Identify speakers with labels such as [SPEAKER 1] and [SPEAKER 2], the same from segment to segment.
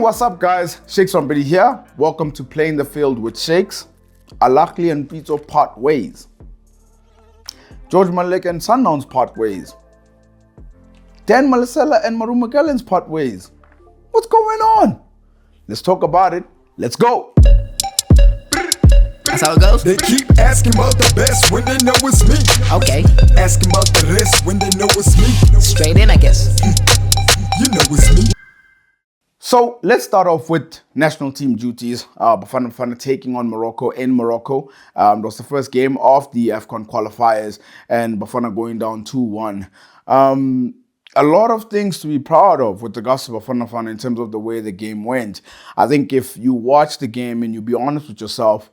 [SPEAKER 1] What's up guys? Shakes Rampedi here. Welcome to Playing the Field with Shakes. Alakli and Pitso part ways. George Maluleka and Standouts part ways. Dan Malesela and Magalens part ways. What's going on? Let's talk about it. Let's go.
[SPEAKER 2] That's how it goes?
[SPEAKER 3] They keep asking about the best when they know it's me.
[SPEAKER 2] Okay.
[SPEAKER 3] Asking about the rest when they know it's me.
[SPEAKER 2] Straight in, I guess.
[SPEAKER 3] You know it's me.
[SPEAKER 1] So let's start off with national team duties. Bafana Bafana taking on Morocco in Morocco. It was the first game of the AFCON qualifiers and Bafana going down 2-1. A lot of things to be proud of with regards to Bafana Bafana in terms of the way the game went. I think if you watch the game and you be honest with yourself,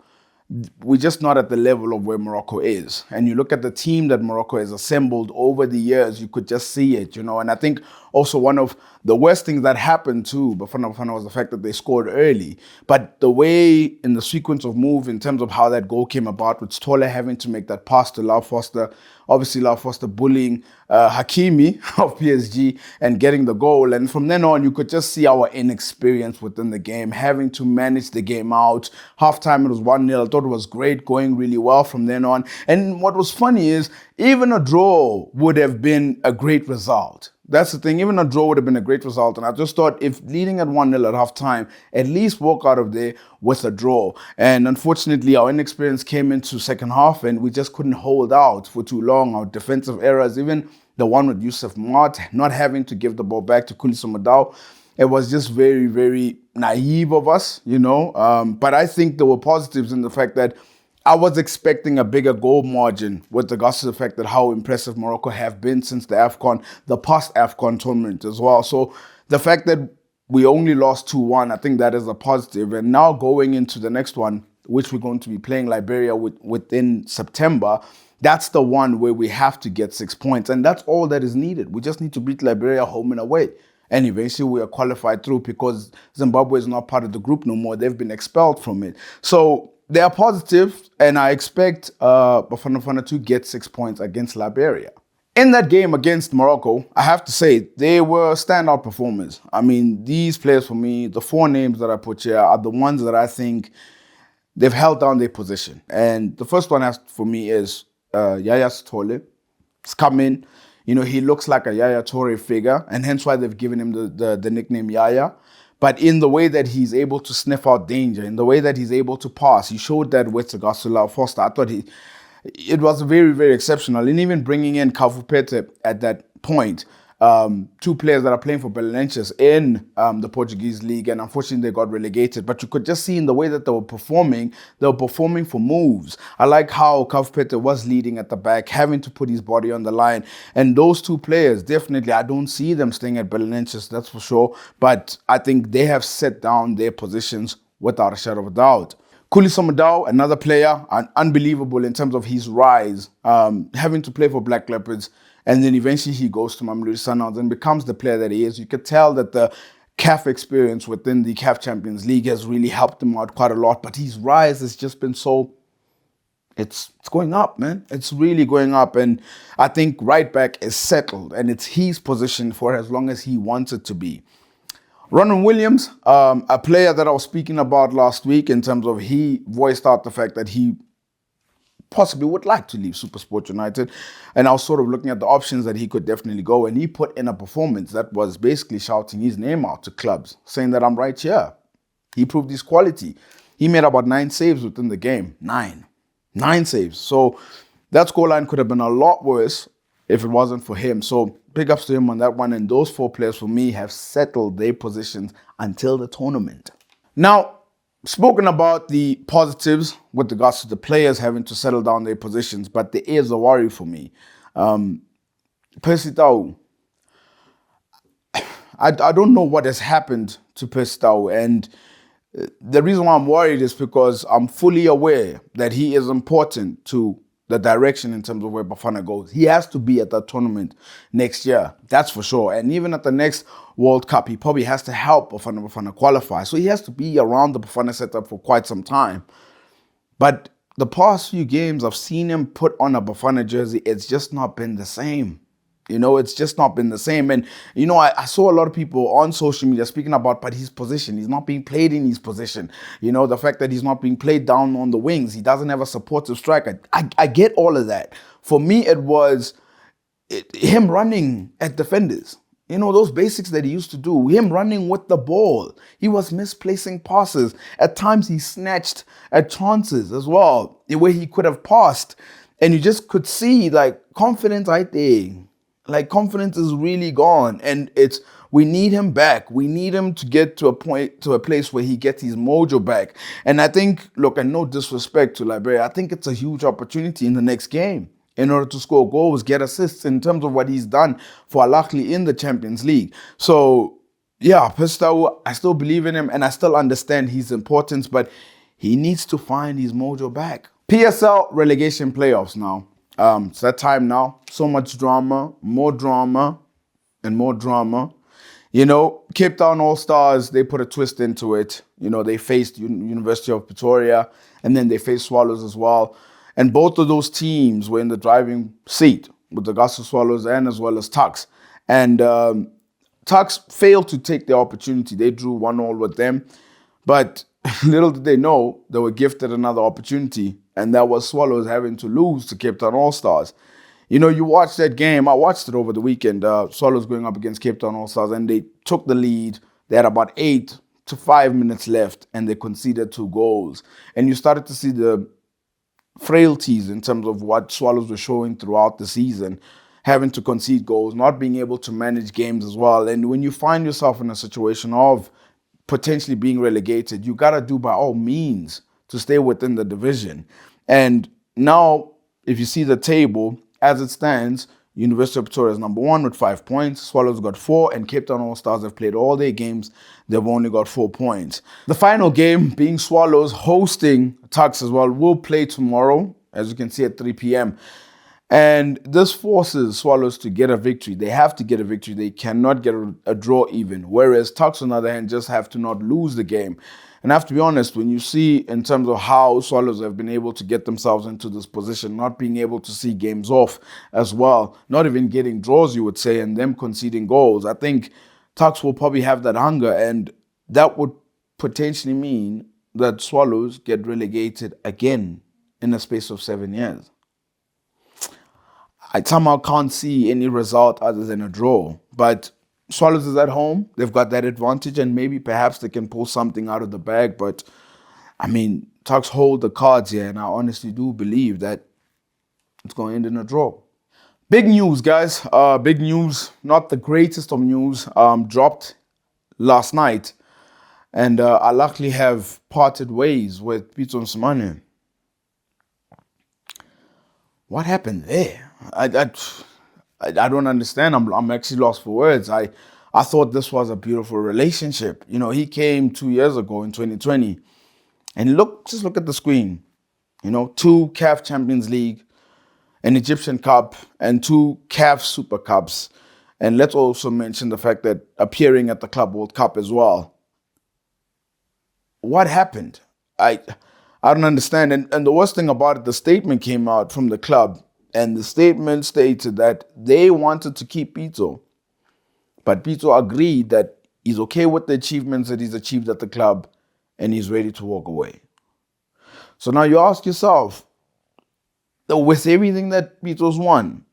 [SPEAKER 1] we're just not at the level of where Morocco is. And you look at the team that Morocco has assembled over the years, you could just see it, you know. And I think also one of the worst things that happened to Bafana Bafana was the fact that they scored early. But the way in the sequence of move in terms of how that goal came about, with Stoller having to make that pass to Lau Foster, obviously Lau Foster bullying Hakimi of PSG and getting the goal. And from then on, you could just see our inexperience within the game, having to manage the game out. Halftime, it was 1-0. I thought it was great, going really well from then on. And what was funny is, even a draw would have been a great result. That's the thing. Even a draw would have been a great result. And I just thought if leading at 1-0 at halftime, at least walk out of there with a draw. And unfortunately, our inexperience came into second half and we just couldn't hold out for too long. Our defensive errors, even the one with Yusuf Mart, not having to give the ball back to Pitso Mosimane, it was just very, very naive of us, you know. But I think there were positives in the fact that I was expecting a bigger goal margin with regards to the fact that how impressive Morocco have been since the AFCON, the past AFCON tournament as well. So the fact that we only lost 2-1, I think that is a positive. And now going into the next one, which we're going to be playing Liberia within September, that's the one where we have to get 6 points. And that's all that is needed. We just need to beat Liberia home and away. And eventually we are qualified through because Zimbabwe is not part of the group no more. They've been expelled from it. So they are positive, and I expect Bafana Bafana to get 6 points against Liberia. In that game against Morocco, I have to say, they were standout performers. I mean, these players for me, the four names that I put here are the ones that I think they've held down their position. And the first one for me is Yaya Toure. He's come in. You know, he looks like a Yaya Toure figure, and hence why they've given him the nickname Yaya. But in the way that he's able to sniff out danger, in the way that he's able to pass, he showed that with regards to Lau Foster. I thought it was very, very exceptional. And even bringing in Kavupete at that point, two players that are playing for Belenenses in the Portuguese league, and unfortunately they got relegated. But you could just see in the way that they were performing for moves. I like how Kavupete was leading at the back, having to put his body on the line. And those two players, definitely, I don't see them staying at Belenenses, that's for sure. But I think they have set down their positions without a shadow of a doubt. Pitso Mosimane, another player, unbelievable in terms of his rise, having to play for Black Leopards. And then eventually he goes to Mamelodi Sundowns and becomes the player that he is. You could tell that the CAF experience within the CAF Champions League has really helped him out quite a lot. But his rise has just been so, it's going up, man. It's really going up. And I think right back is settled. And it's his position for as long as he wants it to be. Ronwen Williams, a player that I was speaking about last week in terms of he voiced out the fact that he possibly would like to leave SuperSport United. And I was sort of looking at the options that he could definitely go. And he put in a performance that was basically shouting his name out to clubs, saying that I'm right here. He proved his quality. He made about 9 saves within the game. 9 saves. So that scoreline could have been a lot worse if it wasn't for him. So big ups to him on that one. And those 4 players for me have settled their positions until the tournament. Now, spoken about the positives with regards to the players having to settle down their positions, but there is a worry for me. Percy Tau, I don't know what has happened to Percy Tau, and the reason why I'm worried is because I'm fully aware that he is important to the direction in terms of where Bafana goes. He has to be at that tournament next year, that's for sure. And even at the next World Cup, he probably has to help Bafana Bafana qualify. So he has to be around the Bafana setup for quite some time. But the past few games, I've seen him put on a Bafana jersey. It's just not been the same. It's just not been the same. And, I saw a lot of people on social media speaking about, but his position, he's not being played in his position. The fact that he's not being played down on the wings, he doesn't have a supportive striker. I get all of that. For me, it was him running at defenders. Those basics that he used to do, him running with the ball. He was misplacing passes. At times he snatched at chances as well, where he could have passed. And you just could see confidence right there. Confidence is really gone. And we need him back. We need him to get to a place where he gets his mojo back. And I think, and no disrespect to Liberia, I think it's a huge opportunity in the next game in order to score goals, get assists in terms of what he's done for Al Ahly in the Champions League. So, yeah, Percy Tau, I still believe in him and I still understand his importance, but he needs to find his mojo back. PSL Relegation Playoffs now. It's that time now. So much drama, and more drama. Cape Town All-Stars, they put a twist into it. They faced University of Pretoria and then they faced Swallows as well. And both of those teams were in the driving seat with the Augusta Swallows and as well as Tuks. And Tuks failed to take the opportunity. They drew 1-1 with them. But little did they know they were gifted another opportunity. And that was Swallows having to lose to Cape Town All-Stars. You watched that game. I watched it over the weekend. Swallows going up against Cape Town All-Stars. And they took the lead. They had about 8 to 5 minutes left. And they conceded 2 goals. And you started to see the frailties in terms of what Swallows were showing throughout the season, having to concede goals, not being able to manage games as well. And when you find yourself in a situation of potentially being relegated, you got to do by all means to stay within the division. And now, if you see the table, as it stands, University of Pretoria is number 1 with 5 points. Swallows got 4, and Cape Town All-Stars have played all their games. They've only got 4 points. The final game, being Swallows hosting Tuks as well, will play tomorrow, as you can see at 3 p.m. And this forces Swallows to get a victory. They have to get a victory. They cannot get a draw even. Whereas Tuks, on the other hand, just have to not lose the game. And I have to be honest, when you see in terms of how Swallows have been able to get themselves into this position, not being able to see games off as well, not even getting draws, you would say, and them conceding goals, I think Tuks will probably have that hunger, and that would potentially mean that Swallows get relegated again in a space of 7 years. I somehow can't see any result other than a draw, but Swallows is at home. They've got that advantage, and maybe perhaps they can pull something out of the bag. But, Tuks hold the cards here, and I honestly do believe that it's going to end in a draw. Big news, guys. Big news. Not the greatest of news. Dropped last night. And I luckily have parted ways with Pitso Mosimane. What happened there? I don't understand. I'm actually lost for words. I thought this was a beautiful relationship. He came 2 years ago in 2020. And just look at the screen. 2 CAF Champions League, an Egyptian Cup, and 2 CAF Super Cups. And let's also mention the fact that appearing at the Club World Cup as well. What happened? I don't understand. And the worst thing about it, the statement came out from the club. And the statement stated that they wanted to keep Pitso. But Pitso agreed that he's okay with the achievements that he's achieved at the club and he's ready to walk away. So now you ask yourself, with everything that Pitso's won,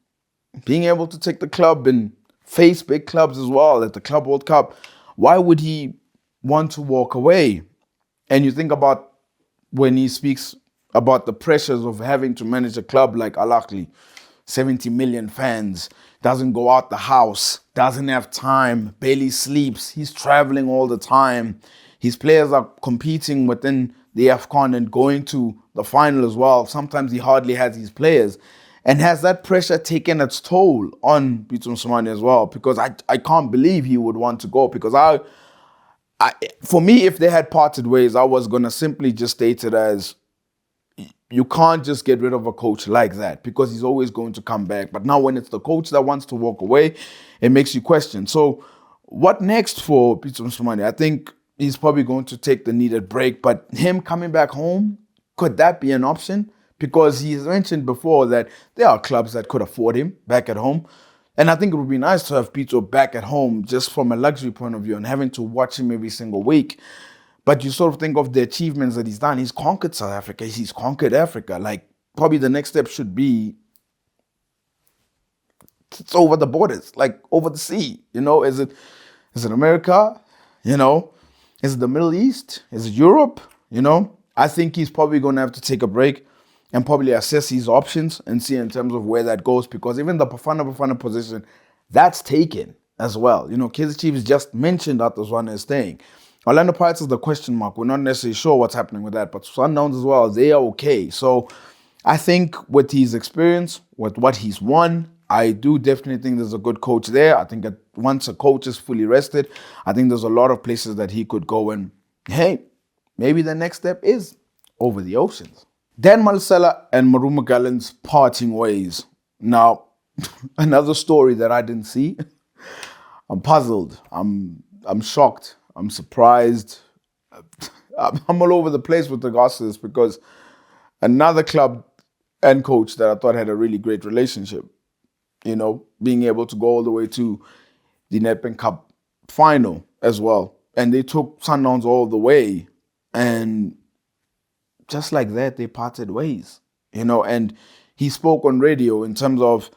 [SPEAKER 1] being able to take the club and face big clubs as well at the Club World Cup, why would he want to walk away? And you think about when he speaks about the pressures of having to manage a club like Al Ahly, 70 million fans, doesn't go out the house, doesn't have time, barely sleeps, he's traveling all the time. His players are competing within the AFCON and going to the final as well. Sometimes he hardly has his players. And has that pressure taken its toll on Pitso Mosimane as well? Because I can't believe he would want to go. Because for me, if they had parted ways, I was going to simply just state it as, you can't just get rid of a coach like that because he's always going to come back. But now when it's the coach that wants to walk away, it makes you question. So what next for Pitso Mosimane? I think he's probably going to take the needed break. But him coming back home, could that be an option? Because he's mentioned before that there are clubs that could afford him back at home. And I think it would be nice to have Pitso back at home just from a luxury point of view and having to watch him every single week. But you sort of think of the achievements that he's done. He's conquered South Africa. He's conquered Africa. Like, probably the next step should be it's over the borders, like over the sea. Is it America? Is it the Middle East? Is it Europe? I think he's probably going to have to take a break and probably assess his options and see in terms of where that goes, because even the Bafana position, that's taken as well. Kaizer Chiefs just mentioned that this one is staying. Orlando Pirates is the question mark. We're not necessarily sure what's happening with that, but Sundowns as well, they are okay. So I think with his experience, with what he's won, I do definitely think there's a good coach there. I think that once a coach is fully rested, I think there's a lot of places that he could go and, hey, maybe the next step is over the oceans. Dan Malesela and Maruma Gallant's parting ways. Now, another story that I didn't see. I'm puzzled. I'm shocked. I'm surprised. I'm all over the place with regards to this, because another club and coach that I thought had a really great relationship, being able to go all the way to the Nedbank Cup final as well. And they took Sundowns all the way. And just like that, they parted ways, and he spoke on radio in terms of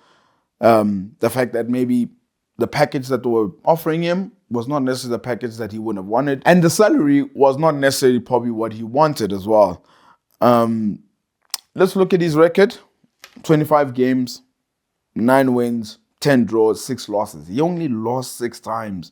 [SPEAKER 1] the fact that maybe the package that they were offering him was not necessarily the package that he wouldn't have wanted. And the salary was not necessarily probably what he wanted as well. Let's look at his record. 25 games, 9 wins, 10 draws, 6 losses. He only lost 6 times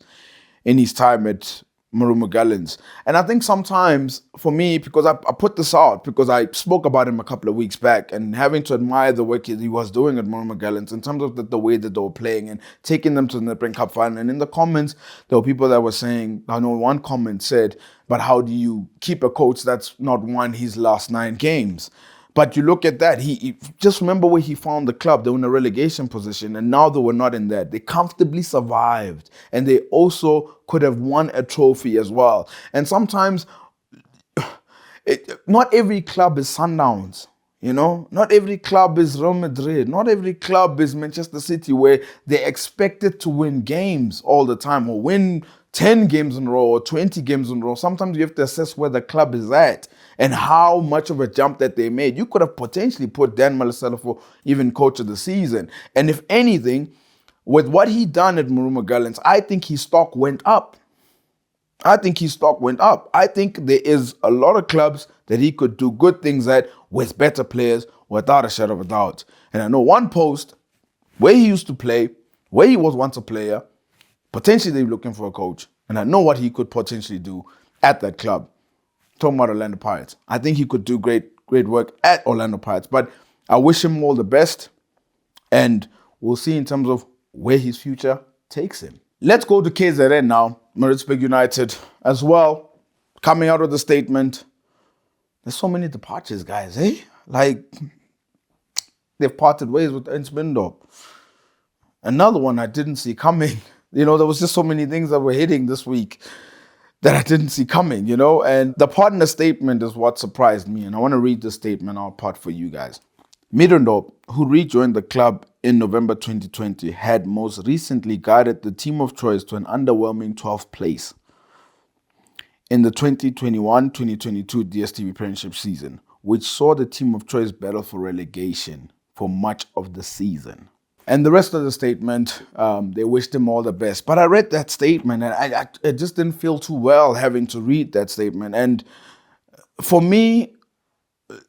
[SPEAKER 1] in his time at Maruma Gallants. And I think sometimes for me, because I put this out because I spoke about him a couple of weeks back, and having to admire the work he was doing at Maruma Gallants in terms of the way that they were playing and taking them to the Nedbank Cup final. And in the comments, there were people that were saying, I know one comment said, but how do you keep a coach that's not won his last 9 games? But you look at that, he just remember where he found the club. They were in a relegation position, and now they were not in that. They comfortably survived, and they also could have won a trophy as well. And sometimes, not every club is Sundowns, Not every club is Real Madrid. Not every club is Manchester City, where they're expected to win games all the time, or win 10 games in a row or 20 games in a row. Sometimes you have to assess where the club is at and how much of a jump that they made. You could have potentially put Dan Malesela for even coach of the season. And if anything, with what he done at Maruma Gallants, I think his stock went up. I think there is a lot of clubs that he could do good things at with better players, without a shadow of a doubt. And I know one post where he used to play, where he was once a player, potentially they were looking for a coach. And I know what he could potentially do at that club. Talking about Orlando Pirates. I think he could do great work at Orlando Pirates. But I wish him all the best. And we'll see in terms of where his future takes him. Let's go to KZN now. Maritzburg United as well. Coming out of the statement. There's so many departures, guys, eh? Like, they've parted ways with Ernst Mindorp. Another one I didn't see coming. There was just so many things that were hitting this week that I didn't see coming, And the partner statement is what surprised me. And I want to read the statement out part for you guys. Middendorp, who rejoined the club in November 2020, had most recently guided the team of choice to an underwhelming 12th place in the 2021-2022 DStv Premiership season, which saw the team of choice battle for relegation for much of the season. And the rest of the statement, they wished him all the best. But I read that statement, and I just didn't feel too well having to read that statement. And for me,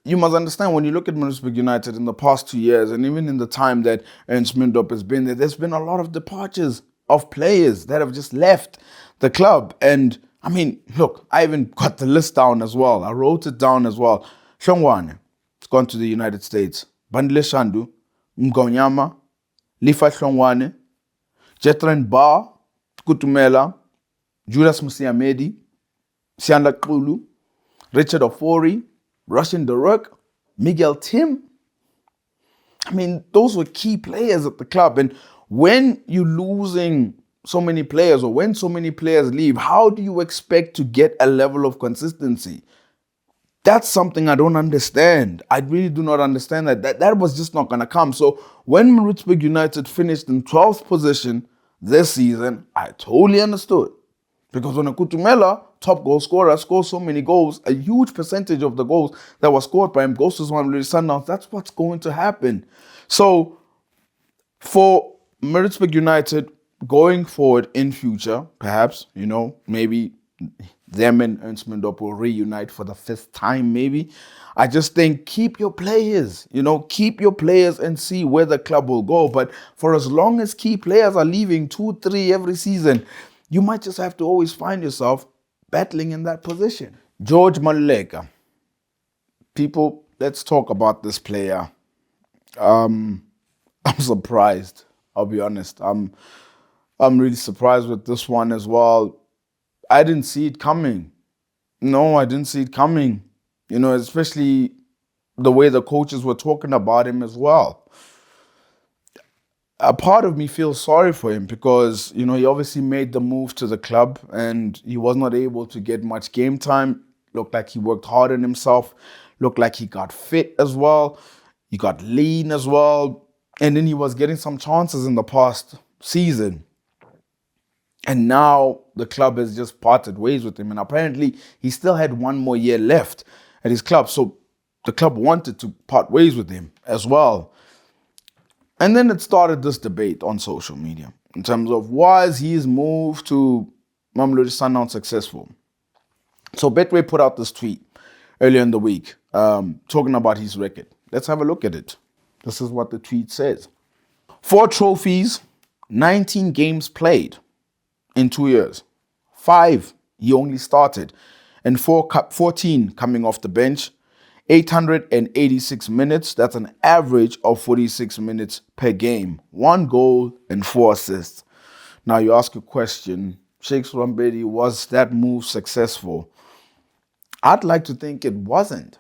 [SPEAKER 1] you must understand, when you look at Maritzburg United in the past 2 years, and even in the time that Ernst Mindorp has been there, there's been a lot of departures of players that have just left the club. And I mean, look, I even got the list down as well. I wrote it down as well. Hlongwane, it's gone to the United States. Bandile Shandu, Mgonyama, Lifa Hlongwane, Jetran Bar, Kutumela, Judas Musiamedi, Sianda Kulu, Richard Ofori, Russian Derek, Miguel Tim. I mean, those were key players at the club. And when you're losing so many players, or when so many players leave, how do you expect to get a level of consistency? That's something I don't understand. I really do not understand that. That was just not going to come. So when Maritzburg United finished in 12th position this season, I totally understood. Because when Akutumela, top goal scorer, scores so many goals, a huge percentage of the goals that were scored by him goes to Mamelodi Sundowns, that's what's going to happen. So for Maritzburg United going forward in future, perhaps, maybe them and Ernst Mandop will reunite for the 5th time, maybe. I just think keep your players, keep your players and see where the club will go. But for as long as key players are leaving 2, 3 every season, you might just have to always find yourself battling in that position. George Maluleka. People, let's talk about this player. I'm surprised. I'll be honest. I'm really surprised with this one as well. I didn't see it coming. No, I didn't see it coming. Especially the way the coaches were talking about him as well. A part of me feels sorry for him because, he obviously made the move to the club and he was not able to get much game time. Looked like he worked hard on himself. Looked like he got fit as well. He got lean as well. And then he was getting some chances in the past season. And now the club has just parted ways with him. And apparently he still had 1 more year left at his club. So the club wanted to part ways with him as well. And then it started this debate on social media in terms of was his move to Mamelodi Sundowns successful? So Betway put out this tweet earlier in the week talking about his record. Let's have a look at it. This is what the tweet says. 4 trophies, 19 games played in 2 years. 5 he only started, and 14 coming off the bench. 886 minutes, that's an average of 46 minutes per game. 1 goal and 4 assists. Now you ask a question, Shakes Rampedi, was that move successful? I'd like to think it wasn't.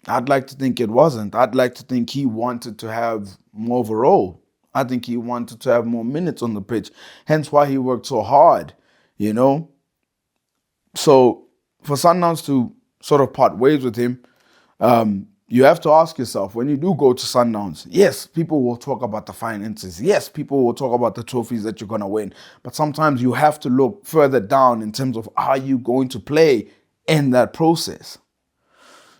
[SPEAKER 1] I'd like to think he wanted to have more of a role. I think he wanted to have more minutes on the pitch. Hence why he worked so hard, So for Sundowns to sort of part ways with him, you have to ask yourself, when you do go to Sundowns, yes, people will talk about the finances. Yes, people will talk about the trophies that you're going to win. But sometimes you have to look further down in terms of are you going to play in that process.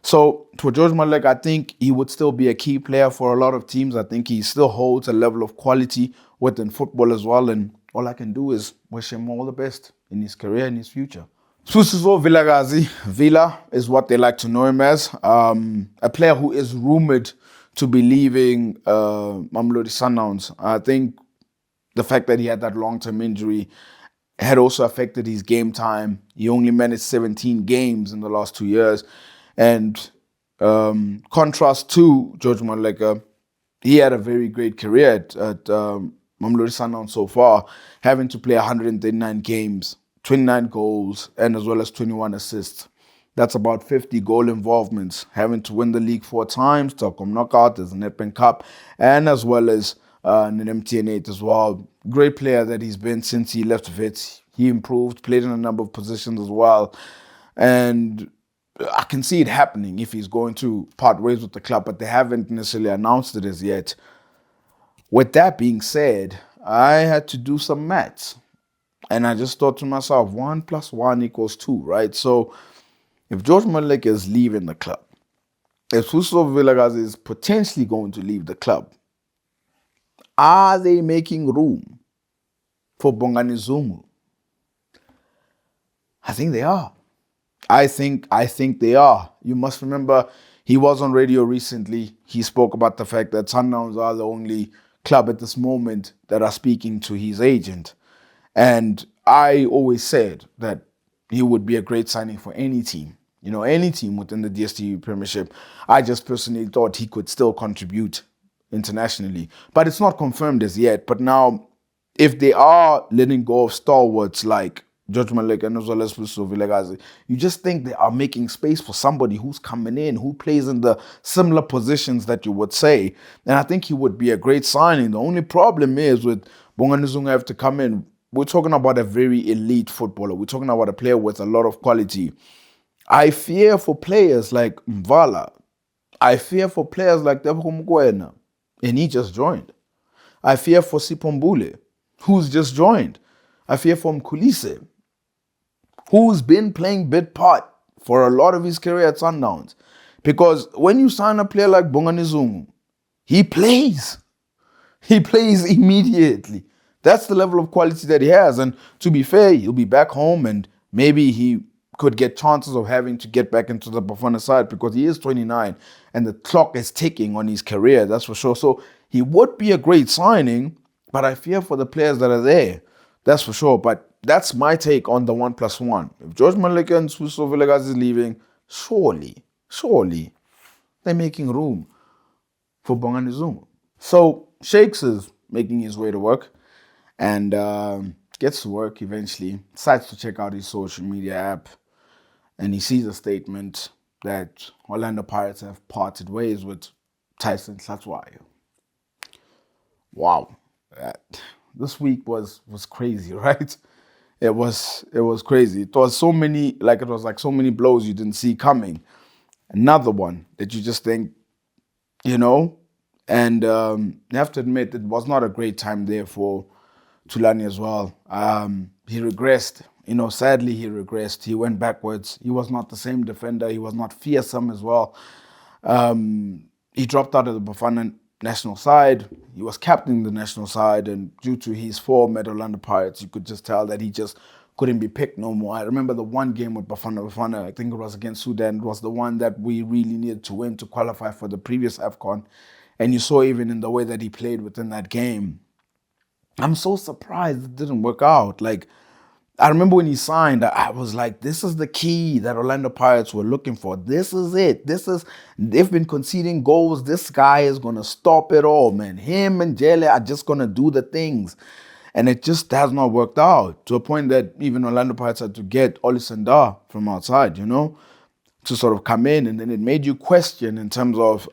[SPEAKER 1] So for George Maluleka, I think he would still be a key player for a lot of teams. I think he still holds a level of quality within football as well. And all I can do is wish him all the best in his career and his future. Sibusiso Vilakazi, Vila is what they like to know him as. A player who is rumored to be leaving Mamelodi Sundowns. I think the fact that he had that long-term injury had also affected his game time. He only managed 17 games in the last 2 years. And contrast to George Maluleka, he had a very great career at Mamelodi Sundowns so far, having to play 139 games, 29 goals, and as well as 21 assists. That's about 50 goal involvements, having to win the league 4 times, Telkom Knockout, there's a Nedbank Cup, and as well as an MTN8 as well. Great player that he's been since he left Wits. He improved, played in a number of positions as well. And I can see it happening if he's going to part ways with the club, but they haven't necessarily announced it as yet. With that being said, I had to do some maths. And I just thought to myself, 1 + 1 = 2, right? So if George Maluleka is leaving the club, if Sibusiso Vilakazi is potentially going to leave the club, are they making room for Bongani Zungu? I think they are. I think they are. You must remember, he was on radio recently. He spoke about the fact that Sundowns are the only club at this moment that are speaking to his agent. And I always said that he would be a great signing for any team. Any team within the DStv Premiership. I just personally thought he could still contribute internationally. But it's not confirmed as yet. But now, if they are letting go of stalwarts like George Maluleka and as well as Sibusiso Vilakazi, you just think they are making space for somebody who's coming in, who plays in the similar positions that you would say. And I think he would be a great signing. The only problem is with Bongani Zungu have to come in. We're talking about a very elite footballer. We're talking about a player with a lot of quality. I fear for players like Mvala. I fear for players like Tebogo Mokoena, and he just joined. I fear for Sipombule, who's just joined. I fear for Mkulise, who's been playing bit part for a lot of his career at Sundowns. Because when you sign a player like Bongani Zungu, he plays. He plays immediately. That's the level of quality that he has. And to be fair, he'll be back home and maybe he could get chances of having to get back into the Bafana side because he is 29 and the clock is ticking on his career, that's for sure. So he would be a great signing, but I fear for the players that are there, that's for sure. But that's my take on the 1+1. If George Maluleka and Sibusiso Vilakazi is leaving, surely they're making room for Bongani Zungu. So Shakes is making his way to work and gets to work eventually, decides to check out his social media app, and he sees a statement that Orlando Pirates have parted ways with Thulani Hlatshwayo. Wow. This week was crazy, right? It was crazy. It was so many blows you didn't see coming. Another one that you just think, and you have to admit it was not a great time there for Thulani as well. He regressed. Sadly he regressed. He went backwards. He was not the same defender. He was not fearsome as well. He dropped out of the Bafana national side. He was captaining the national side, and due to his form at Orlando Pirates, you could just tell that he just couldn't be picked no more. I remember the one game with Bafana Bafana, I think it was against Sudan. It was the one that we really needed to win to qualify for the previous AFCON. And you saw even in the way that he played within that game. I'm so surprised it didn't work out. I remember when he signed, I was like, this is the key that Orlando Pirates were looking for. This is it. They've been conceding goals. This guy is going to stop it all, man. Him and Jele are just going to do the things. And it just has not worked out to a point that even Orlando Pirates had to get Olisanda from outside, to sort of come in. And then it made you question in terms of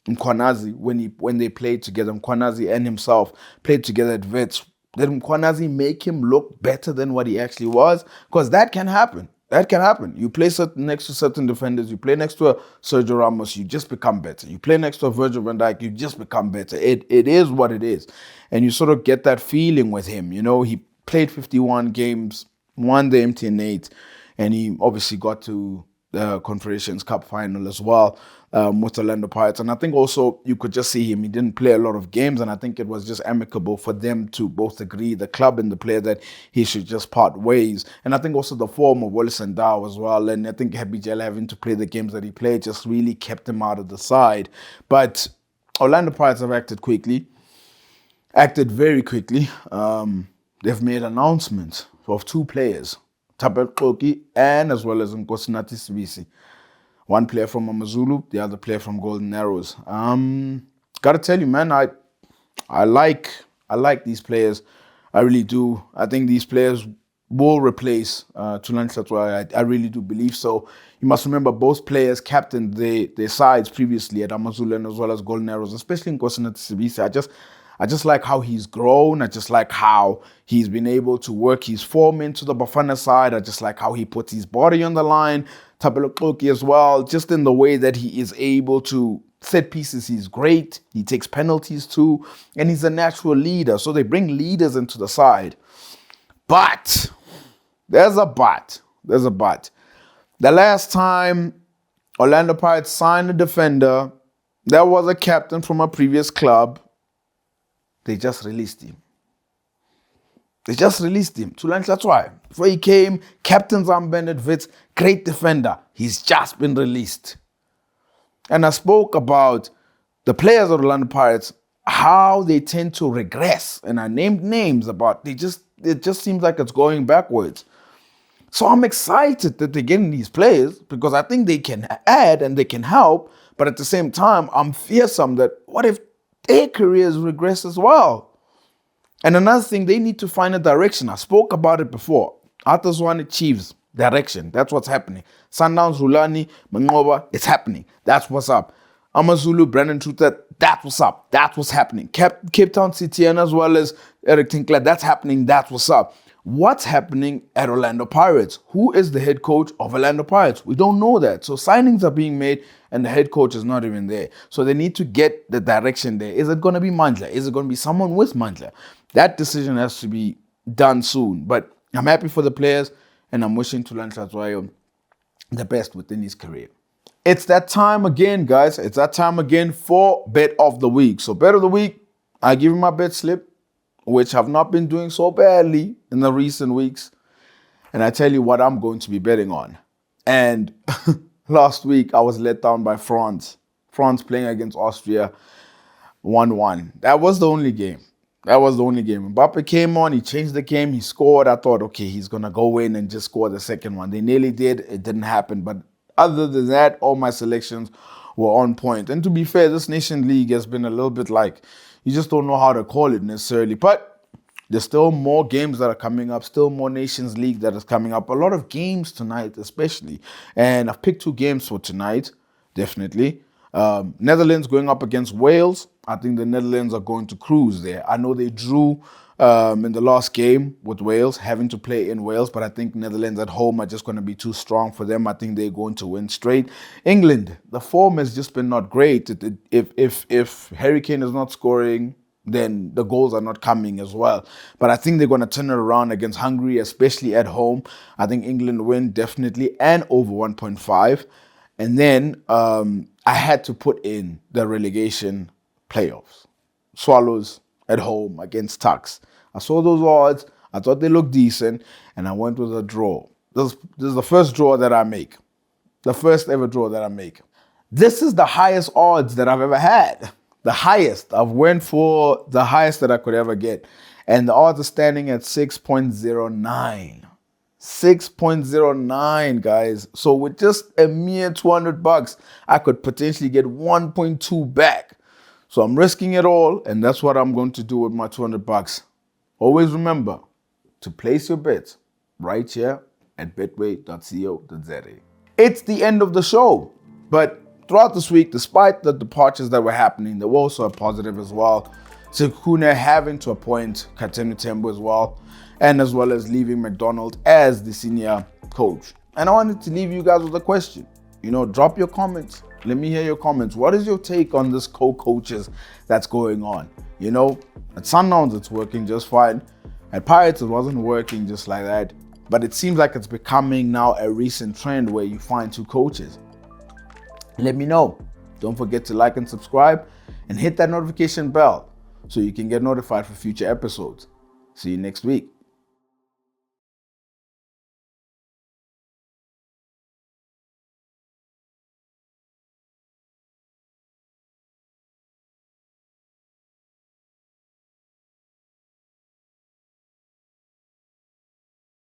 [SPEAKER 1] Mkwanazi when they played together. Mkwanazi and himself played together at Wits. Did Mkwanazi make him look better than what he actually was? Because that can happen. That can happen. You play next to certain defenders. You play next to a Sergio Ramos, you just become better. You play next to a Virgil van Dijk, you just become better. It is what it is. And you sort of get that feeling with him. He played 51 games, won the MTN8, and he obviously got to the Confederations Cup final as well with Orlando Pirates. And I think also you could just see him. He didn't play a lot of games, and I think it was just amicable for them to both agree, the club and the player, that he should just part ways. And I think also the form of Wallace and Dow as well. And I think Happy Jell having to play the games that he played just really kept him out of the side. But Orlando Pirates have acted very quickly. They've made announcements of two players, Xoki and as well as Nkosinathi Sibisi. One player from Amazulu, the other player from Golden Arrows. Gotta tell you, man, I like these players. I really do. I think these players will replace Thulani Hlatshwayo. I really do believe so. You must remember both players captained their sides previously at Amazulu and as well as Golden Arrows, especially Nkosinathi Sibisi. I just like how he's grown. I just like how he's been able to work his form into the Bafana side. I just like how he puts his body on the line. Xoki as well, just in the way that he is able to set pieces, he's great. He takes penalties too, and he's a natural leader. So they bring leaders into the side. But there's a but. The last time Orlando Pirates signed a defender that was a captain from a previous club, they just released him. Thulani Hlatshwayo. Before he came, captain's armband at Wits, great defender. He's just been released. And I spoke about the players of Orlando Pirates, how they tend to regress. And I named names about it just seems like it's going backwards. So I'm excited that they're getting these players because I think they can add and they can help. But at the same time, I'm fearsome that what if their careers regress as well? And another thing, they need to find a direction. I spoke about it before. Atazwane Chiefs, direction. That's what's happening. Sundowns, Rulani, Mangoba, it's happening. That's what's up. Amazulu, Brandon Truter, that's what's up. That's what's happening. Cape Town City and as well as Eric Tinkler, that's happening. That's what's up. What's happening at Orlando Pirates? Who is the head coach of Orlando Pirates? We don't know that. So signings are being made and the head coach is not even there. So they need to get the direction there. Is it going to be Mandla? Is it going to be someone with Mandla? That decision has to be done soon. But I'm happy for the players and I'm wishing Thulani Hlatshwayo the best within his career. It's that time again, guys. It's that time again for Bet of the Week. So Bet of the Week, I give you my bet slip, which have not been doing so badly in the recent weeks. And I tell you what I'm going to be betting on. And last week, I was let down by France. France playing against Austria, 1-1. That was the only game. Mbappe came on, he changed the game, he scored. I thought, okay, he's going to go in and just score the second one. They nearly did. It didn't happen. But other than that, all my selections were on point. And to be fair, this Nation League has been a little bit like, you just don't know how to call it necessarily. But there's still more games that are coming up, still more Nations League that is coming up. A lot of games tonight, especially. And I've picked 2 games for tonight, definitely. Netherlands going up against Wales. I think the Netherlands are going to cruise there. I know they drew in the last game with Wales, having to play in Wales, but I think Netherlands at home are just going to be too strong for them. I think they're going to win straight. England, the form has just been not great. If Harry Kane is not scoring, then the goals are not coming as well. But I think they're going to turn it around against Hungary, especially at home. I think England win definitely and over 1.5. And then I had to put in the relegation playoffs. Swallows at home against Tucks. I saw those odds. I thought they looked decent. And I went with a draw. This is the first draw that I make. The first ever draw that I make. This is the highest odds that I've ever had. The highest. I've went for the highest that I could ever get. And the odds are standing at 6.09. 6.09, guys. So with just a mere $200, I could potentially get 1.2 back. So I'm risking it all, and that's what I'm going to do with my $200. Always remember to place your bets right here at betway.co.za. It's the end of the show, but throughout this week, despite the departures that were happening, there were also a positive as well. Sekune having to appoint Katemi Tembo as well, and as well as leaving McDonald as the senior coach. And I wanted to leave you guys with a question. Drop your comments. Let me hear your comments. What is your take on this co-coaches that's going on? At Sundowns, it's working just fine. At Pirates, it wasn't working just like that. But it seems like it's becoming now a recent trend where you find 2 coaches. Let me know. Don't forget to like and subscribe and hit that notification bell so you can get notified for future episodes. See you next week.